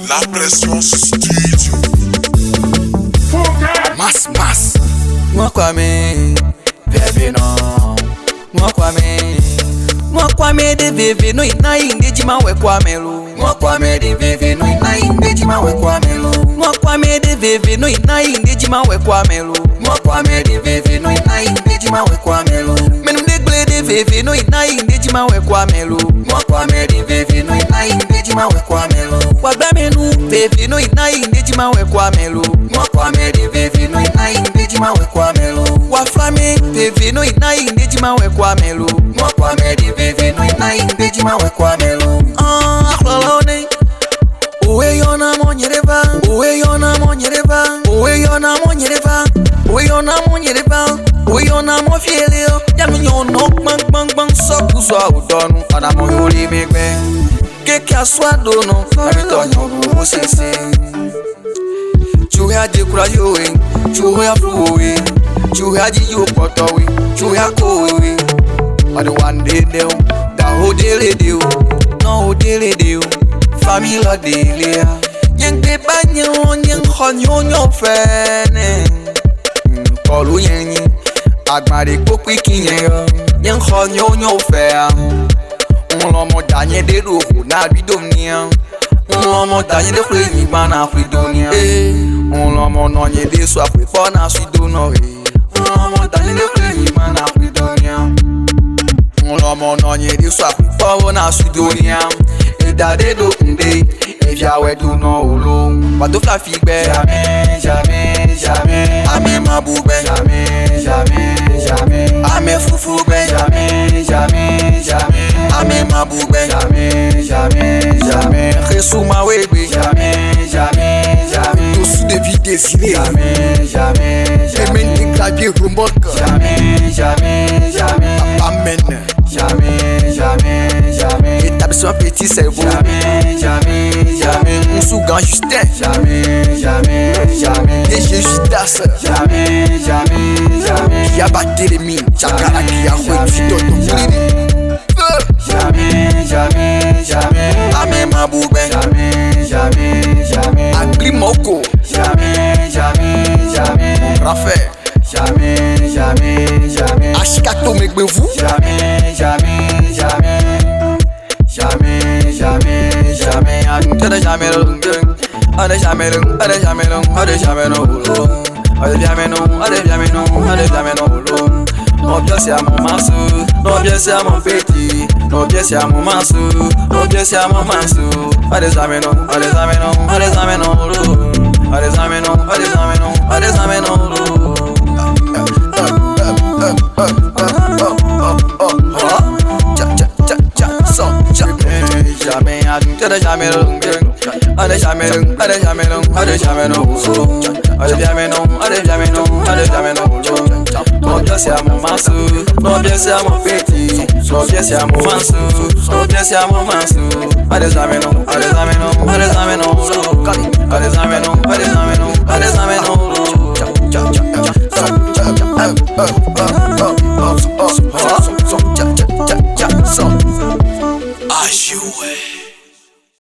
La pression studio. Mas. Moi Kwame, bébé non. Moi Kwame de bébé no ina inde jima we Kwame lo. Moi Kwame de bébé no ina inde jima we Kwame lo. Moi Kwame de bébé no ina inde jima we Kwame lo. Moi Kwame de bébé no ina inde jima we Kwame lo. Menum de gle de bébé no ina inde jima we Kwame lo. Moi Kwame de bébé no ina inde jima we Kwame lo. Wagba menu bébé no ina inde jima we Kwame lo. Moi Kwame de bébé no ina inde jima we Kwame lo. Wa flame bébé no ina inde jima we Kwame lo. Moi Kwame de bébé no ina inde jima we Kwame lo. Akhlone Owe yona monyereva, owe yona monyereva, owe yona monyereva, owe yona monyereva, owe yona mofielio. Yami nyono bang soku so udonu, ana moyoli megbe. Keke aswa dono, ami to nyono mosese. Chuha de kura yowe, chuha fluwe, chuha ji yo potowe, chuha kowe. But one day deo, da ho dele deo, no ho dele deo. Famille delia, yang te banyo, yang khonyo fene. Kolu yang agmari kokwi kinyo, yang khonyo fe. On lomo danye de roho na bidomnia. On lomo danye de khwini bana khwidonia. On lomo nonye de so afwe fona swidono. On lomo danye de khwini bana khwidonia. On lomo nonye de so afwe fona swidonia. Dade do nde, evia we do no olo. Wado fla figbe, jamais. Ame mabugbe, jamais. Ame fufugbe, jamais. Ame mabugbe, jamais. Resuma wegbe, jamais. Tous de vie désirée, jamais. Amen de clavier remorque, jamais. Amen, jamais. Établissement petit cerveau, jamais. Moussougan Justin, jamais. DG Judas, jamais. Qui a battu les mines, Chakara qui a joué du toto. Jamais. Ame Maboube, jamais. Agli Moko, jamais. Raphaël, jamais. Ashikato Megbevou, jamais. Non bien c'est à mon massou, non bien c'est à mon petit, non bien c'est à mon massou, non bien c'est à mon massou. Allez ameno, non bien c'est à mon massou, non bien c'est à mon petit, non bien c'est à mon massou, non bien c'est à mon massou. Allez ameno,